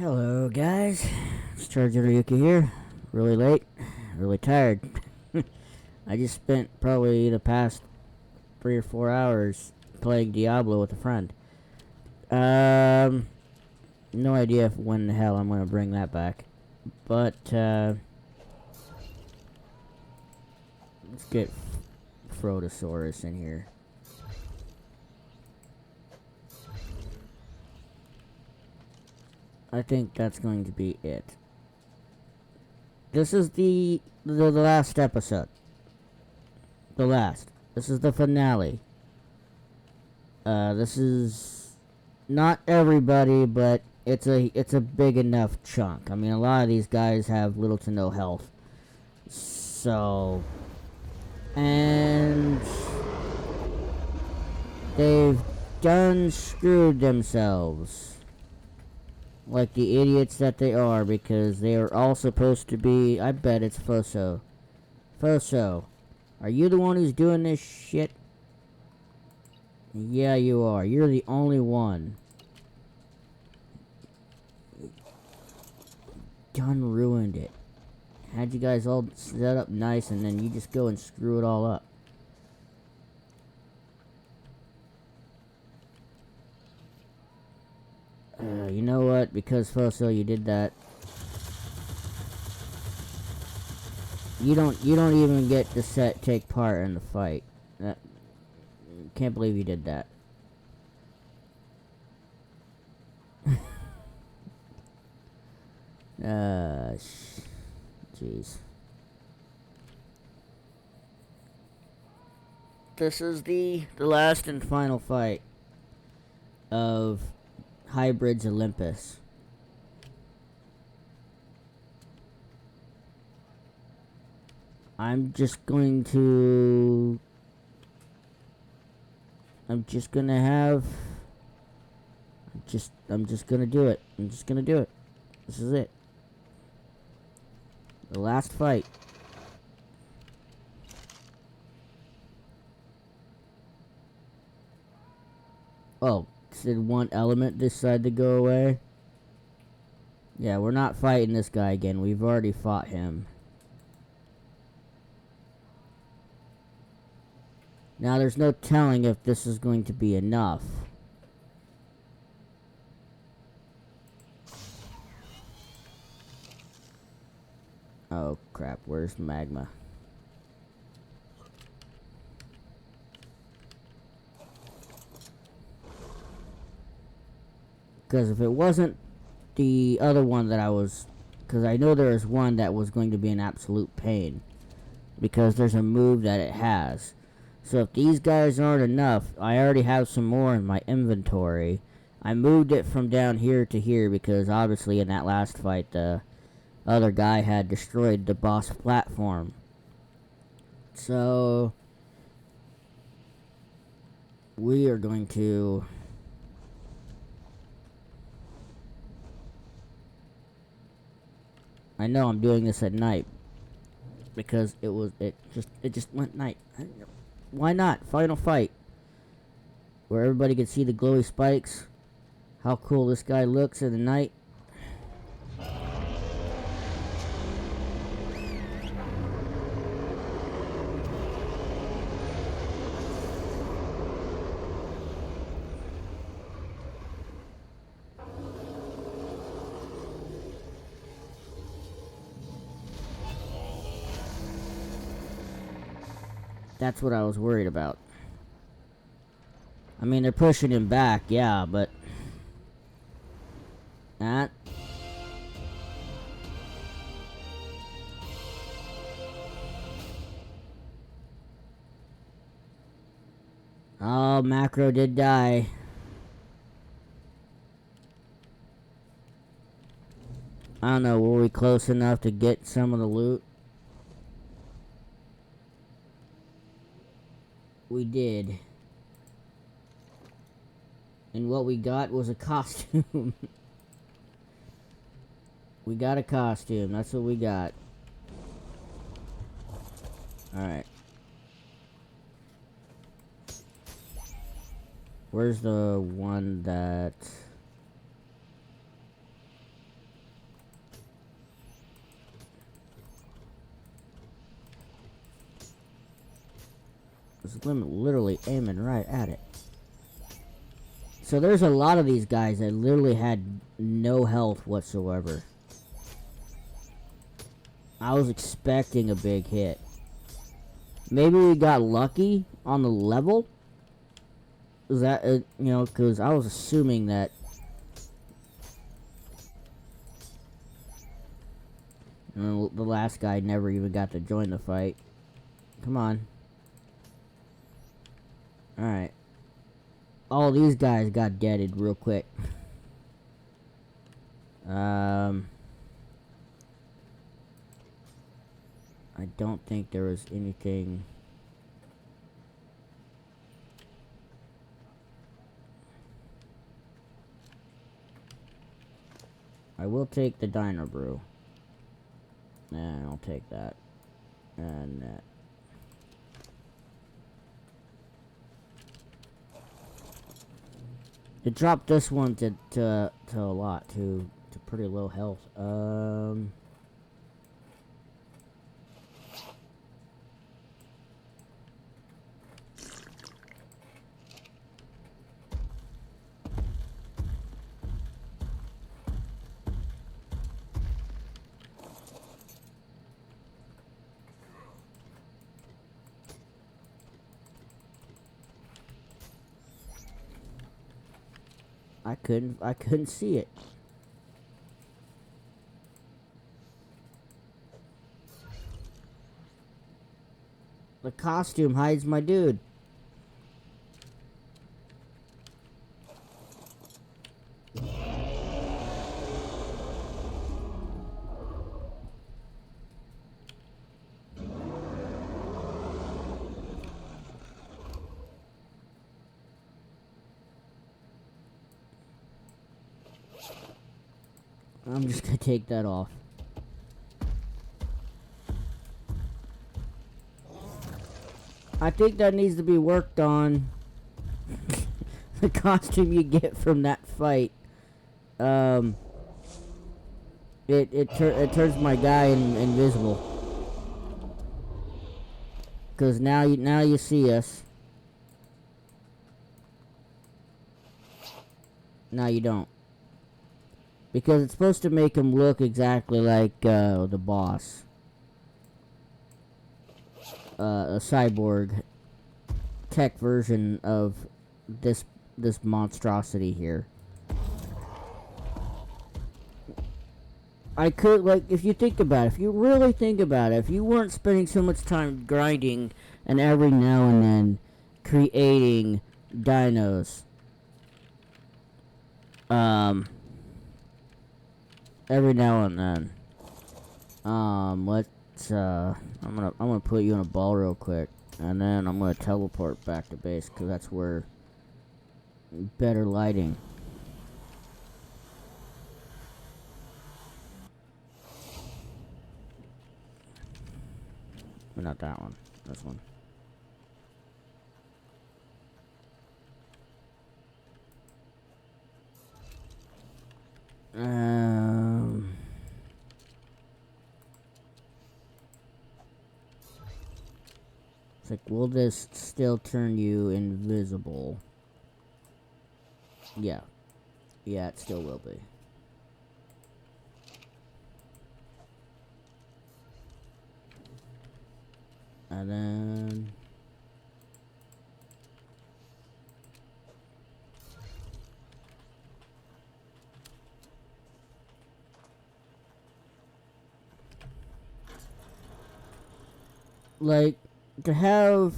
Hello, guys. It's Charger Yuki here. Really late, really tired. I just spent probably the past 3 or 4 hours playing Diablo with a friend. No idea when the hell I'm gonna bring that back, but let's get Frodosaurus in here. I think that's going to be it. This is the last episode. The last. This is the finale. This is not everybody, but it's a big enough chunk. I mean, a lot of these guys have little to no health. So, and they've done screwed themselves. Like the idiots that they are, because they are all supposed to be... I bet it's Foso. Foso, are you the one who's doing this shit? Yeah, you are. You're the only one. Done ruined it. Had you guys all set up nice, and then you just go and screw it all up. You know what? Because Foso, you did that. You don't even get to take part in the fight. Can't believe you did that. Jeez. This is the last and final fight of Hybrid's Olympus. I'm just gonna do it. I'm just gonna do it. This is it. The last fight. Oh, did one element decide to go away? Yeah, we're not fighting this guy again. We've already fought him. Now, there's no telling if this is going to be enough. Oh, crap. Where's magma? Because if it wasn't the other one that I was... Because I know there is one that was going to be an absolute pain. Because there's a move that it has. So if these guys aren't enough, I already have some more in my inventory. I moved it from down here to here because obviously in that last fight the other guy had destroyed the boss platform. So we are going to... I know I'm doing this at night because it just went night. Why not? Final fight. Where everybody can see the glowy spikes. How cool this guy looks in the night. That's what I was worried about. I mean, they're pushing him back, yeah, but... That... Oh, Macro did die. I don't know, were we close enough to get some of the loot? We did. And what we got was a costume. We got a costume. That's what we got. Alright. Where's the one that... was literally aiming right at it. So there's a lot of these guys that literally had no health whatsoever. I was expecting a big hit. Maybe we got lucky on the level? Is that, you know, because I was assuming that... And the last guy never even got to join the fight. Come on. Alright. All these guys got deaded real quick. I don't think there was anything... I will take the diner brew. Nah, I'll take that. And that. It dropped this one to a lot, to pretty low health. I couldn't see it. The costume hides my dude. I'm just gonna take that off. I think that needs to be worked on. The costume you get from that fight. It turns my guy invisible. Cause now you see us. Now you don't. Because it's supposed to make him look exactly like the boss. A cyborg tech version of this monstrosity here. I could, like, if you think about it, if you really think about it, if you weren't spending so much time grinding and every now and then creating dinos, every now and then, let's, I'm gonna put you in a ball real quick, and then I'm gonna teleport back to base, because that's where better lighting. But not that one. This one. It's like, will this still turn you invisible? Yeah. Yeah, it still will be. And then... like, to have...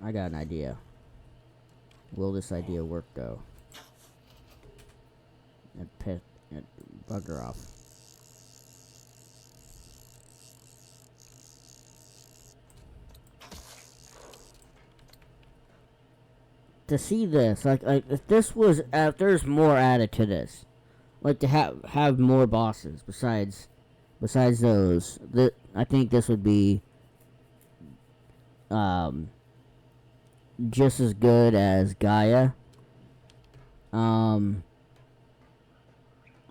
I got an idea. Will this idea work, though? And bugger off. To see this, like if this was, if there's more added to this, like to have more bosses besides those, I think this would be just as good as Gaia.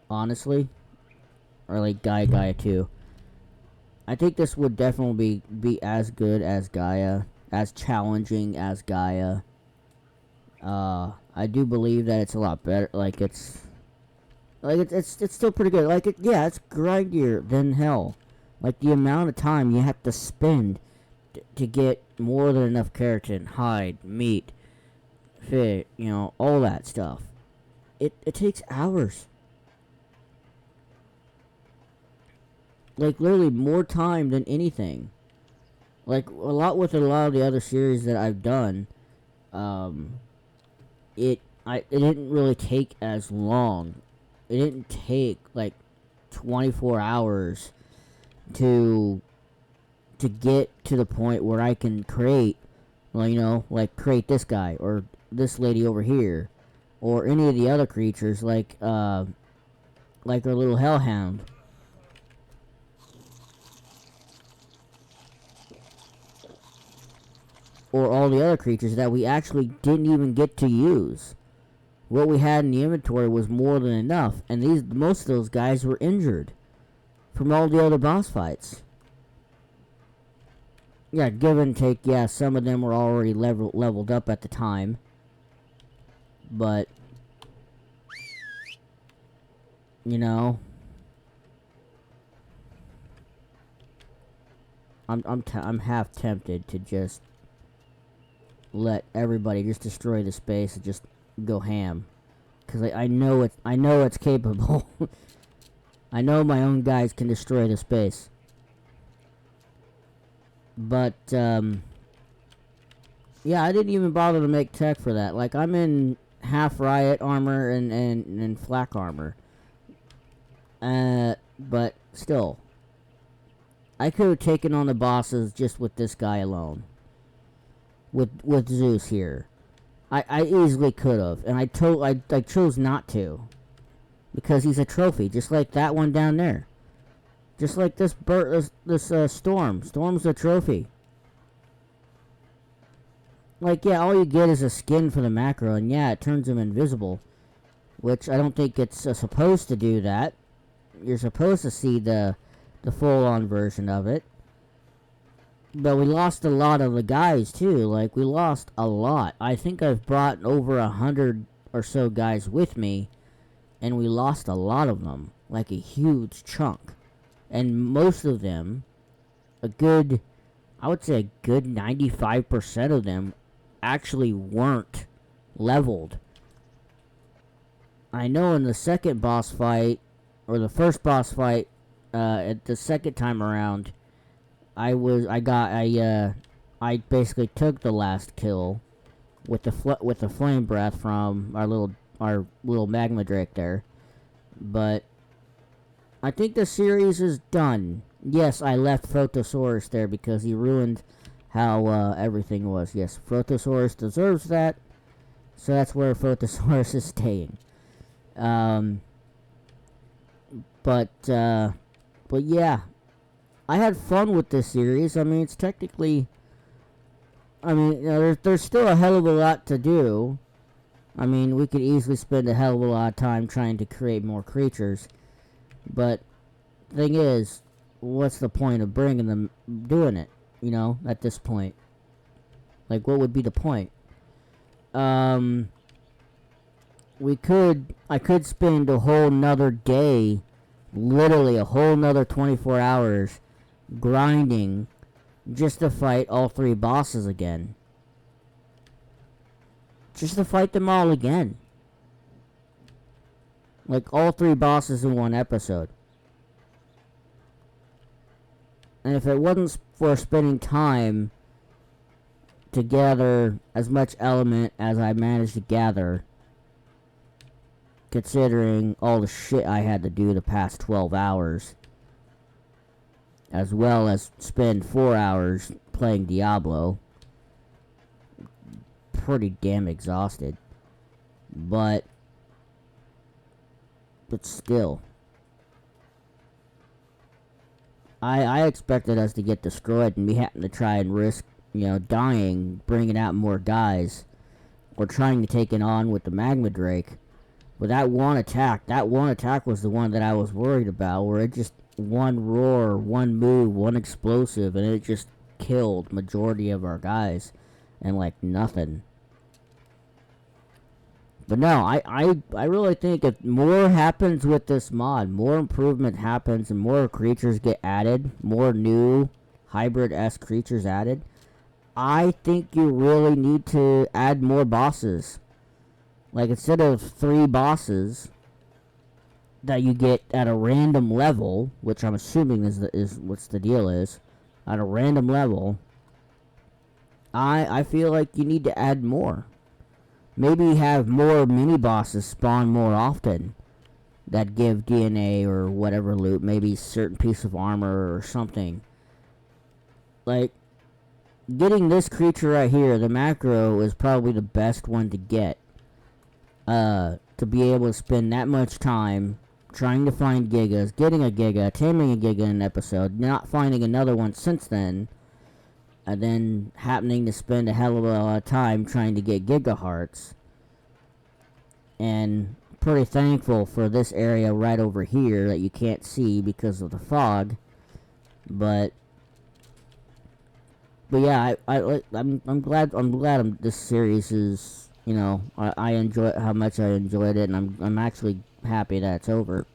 Honestly, or like Gaia 2. I think this would definitely be as good as Gaia, as challenging as Gaia. I do believe that it's a lot better. It's still pretty good. Yeah, it's grindier than hell. Like the amount of time you have to spend to get more than enough keratin, hide, meat, fit, all that stuff. It takes hours. Like literally more time than anything. Like a lot of the other series that I've done, it didn't really take as long. It didn't take like 24 hours to get to the point where I can create, create this guy or this lady over here, or any of the other creatures like our little hellhound. Or all the other creatures that we actually didn't even get to use. What we had in the inventory was more than enough, and most of those guys were injured from all the other boss fights. Yeah, give and take, yeah, some of them were already leveled up at the time. But, I'm half tempted to just let everybody just destroy the space and just go ham, because I know it's capable. I know my own guys can destroy the space, but yeah, I didn't even bother to make tech for that. Like, I'm in half riot armor and flak armor, but still, I could have taken on the bosses just with this guy alone. With Zeus here, I easily could have, and I chose not to, because he's a trophy, just like that one down there, just like this Storm. Storm's a trophy. Like, yeah, all you get is a skin for the macro, and yeah, it turns him invisible, which I don't think it's supposed to do that. You're supposed to see the full-on version of it. But we lost a lot of the guys, too. Like, we lost a lot. I think I've brought over 100 or so guys with me, and we lost a lot of them. Like, a huge chunk. And most of them, I would say a good 95% of them actually weren't leveled. I know in the second boss fight, or the first boss fight, at the second time around, I basically took the last kill with the flame breath from our little magma drake there. But I think the series is done. Yes, I left Photosaurus there because he ruined how everything was. Yes, Photosaurus deserves that, so that's where Photosaurus is staying. But yeah, I had fun with this series. I mean, it's technically, there's still a hell of a lot to do. I mean, we could easily spend a hell of a lot of time trying to create more creatures. But the thing is, what's the point of doing it, at this point? Like, what would be the point? I could spend a whole nother day, literally a whole nother 24 hours, grinding just to fight all 3 bosses again. Just to fight them all again. Like, all 3 bosses in one episode. And if it wasn't for spending time to gather as much element as I managed to gather, considering all the shit I had to do the past 12 hours, as well as spend 4 hours playing Diablo, pretty damn exhausted. But still, I expected us to get destroyed and we having to try and risk, dying, bringing out more guys, or trying to take it on with the Magma Drake. But that one attack was the one that I was worried about, where it just one roar, one move, one explosive, and it just killed majority of our guys, and like nothing. But no, I really think if more happens with this mod, more improvement happens, and more creatures get added, more new hybrid-esque creatures added, I think you really need to add more bosses. Like, instead of 3 bosses that you get at a random level, which I'm assuming is what's the deal is, at a random level, I feel like you need to add more. Maybe have more mini-bosses spawn more often that give DNA or whatever loot, maybe certain piece of armor or something. Like, getting this creature right here, the macro, is probably the best one to get. To be able to spend that much time trying to find gigas, getting a giga, taming a giga in an episode, not finding another one since then, and then happening to spend a hell of a lot of time trying to get giga hearts. And pretty thankful for this area right over here that you can't see because of the fog. But yeah, I'm glad this series is, you know, I enjoy how much I enjoyed it, and I'm actually happy that it's over.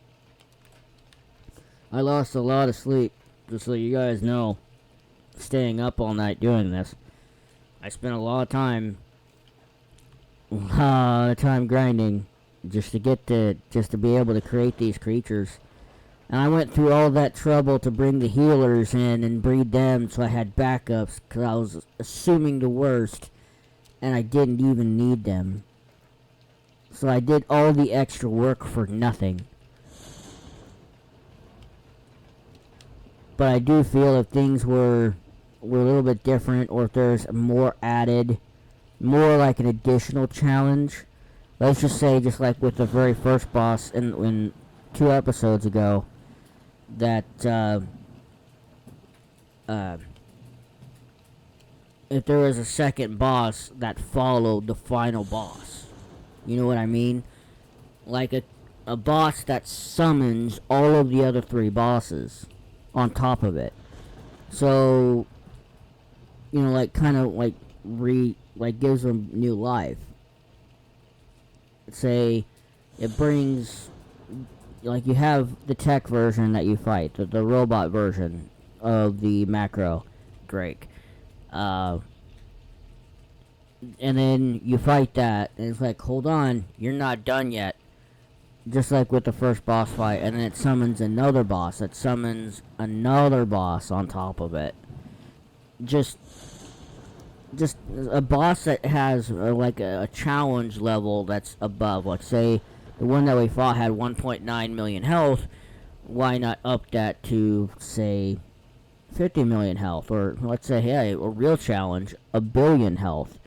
I lost a lot of sleep, just so you guys know, staying up all night doing this. I spent a lot of time grinding just to be able to create these creatures. And I went through all that trouble to bring the healers in and breed them, so I had backups, because I was assuming the worst, and I didn't even need them. So I did all the extra work for nothing. But I do feel if things were a little bit different, or if there's more added, more like an additional challenge. Let's just say, just like with the very first boss in 2 episodes ago, that if there was a second boss that followed the final boss, you know what I mean? Like a boss that summons all of the other 3 bosses on top of it. So, you know, like kind of like gives them new life. Say it brings, like, you have the tech version that you fight, the robot version of the macro Drake, and then you fight that, and it's like, hold on, you're not done yet. Just like with the first boss fight, and then it summons another boss. It summons another boss on top of it. Just a boss that has like a challenge level that's above. Like, say the one that we fought had 1.9 million health. Why not up that to, say, 50 million health? Or let's say, hey, a real challenge, 1 billion health.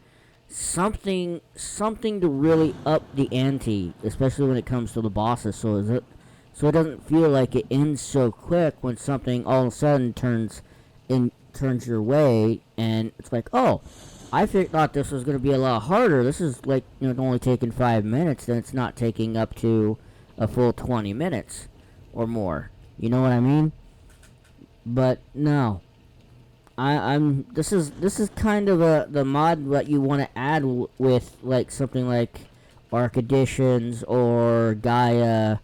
Something to really up the ante, especially when it comes to the bosses, so it doesn't feel like it ends so quick when something all of a sudden turns your way, and it's like, oh, I thought this was going to be a lot harder. This is like, you know, only taking 5 minutes, then it's not taking up to a full 20 minutes or more. You know what I mean? But no. This is kind of the mod that you want to add with, like, something like Arc Editions or Gaia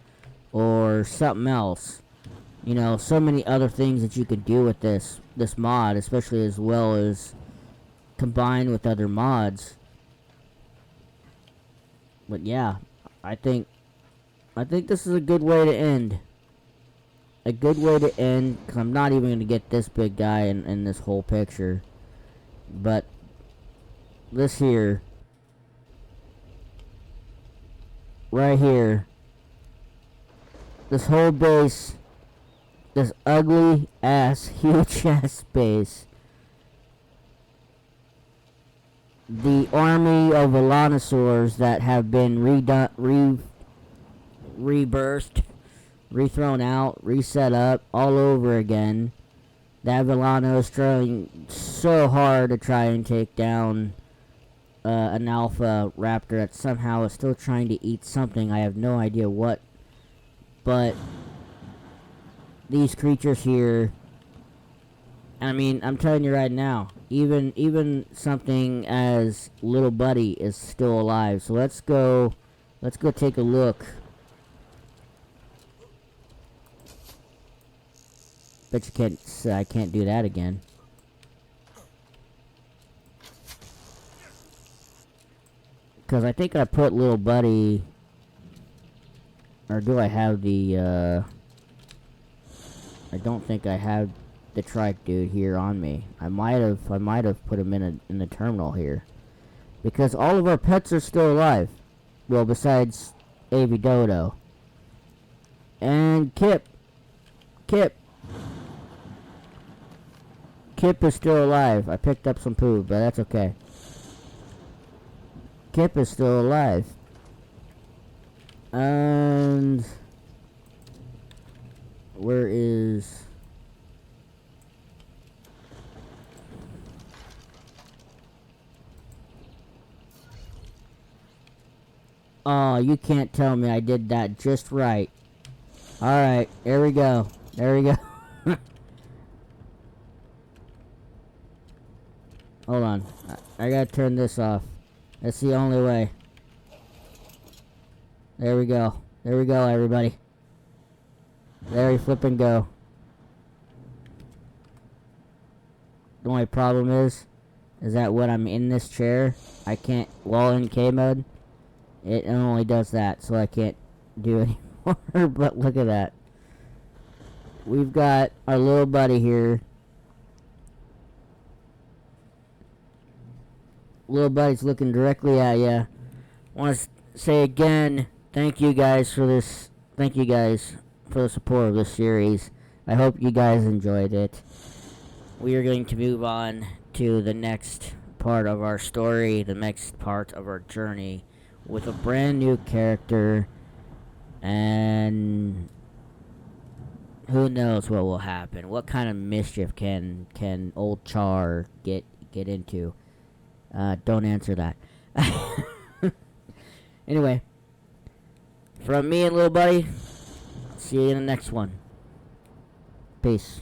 or something else. You know, so many other things that you could do with this mod, especially as well as combined with other mods. But yeah, I think this is a good way to end. A good way to end, because I'm not even going to get this big guy in this whole picture. But this here, right here, this whole base, this ugly ass, huge ass base, the army of Velanosaurs that have been rebirthed, rethrown out, reset up, all over again. That Velano is trying so hard to try and take down an alpha raptor that somehow is still trying to eat something. I have no idea what. But these creatures here, I mean, I'm telling you right now, even something as little buddy is still alive. So let's go take a look. Bet you can't, I can't do that again. Because I think I put little buddy, or do I have the, I don't think I have the trike dude here on me. I might have put him in the terminal here. Because all of our pets are still alive. Well, besides Avi Dodo. And Kip. Kip is still alive. I picked up some poo, but that's okay. Kip is still alive. And where is... Oh, you can't tell me I did that just right. Alright, there we go. There we go. Hold on. I gotta turn this off. That's the only way. There we go. There we go, everybody. There we flip and go. The only problem is that when I'm in this chair, I can't, while in K mode, it only does that, so I can't do it anymore. But look at that. We've got our little buddy here. Little buddy's looking directly at you. Want to say again, thank you guys for this. Thank you guys for the support of this series. I hope you guys enjoyed it. We are going to move on to the next part of our story, the next part of our journey, with a brand new character, and who knows what will happen. What kind of mischief can old Char get into? Don't answer that. Anyway, from me and little buddy, see you in the next one. Peace.